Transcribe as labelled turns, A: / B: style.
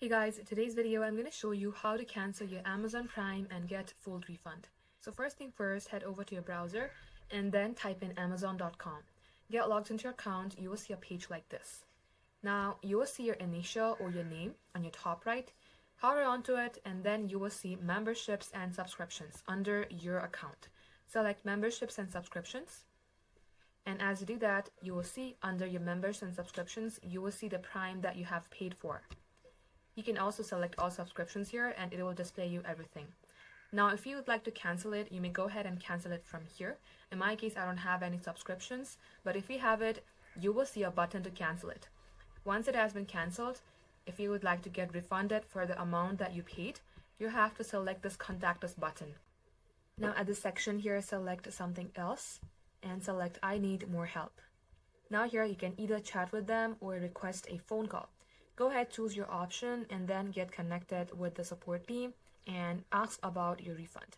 A: Hey guys, in today's video I'm going to show you how to cancel your Amazon Prime and get full refund. So first thing first, head over to your browser and then type in amazon.com. Get logged into your account, you will see a page like this. Now you will see your initial or your name on your top right. Hover onto it and then you will see memberships and subscriptions under your account. Select memberships and subscriptions. And as you do that, you will see under your members and subscriptions, you will see the Prime that you have paid for. You can also select all subscriptions here and it will display you everything. Now, if you would like to cancel it, you may go ahead and cancel it from here. In my case, I don't have any subscriptions, but if you have it, you will see a button to cancel it. Once it has been canceled, if you would like to get refunded for the amount that you paid, you have to select this Contact Us button. Now at this section here, select something else and select I need more help. Now here you can either chat with them or request a phone call. Go ahead, choose your option and then get connected with the support team and ask about your refund.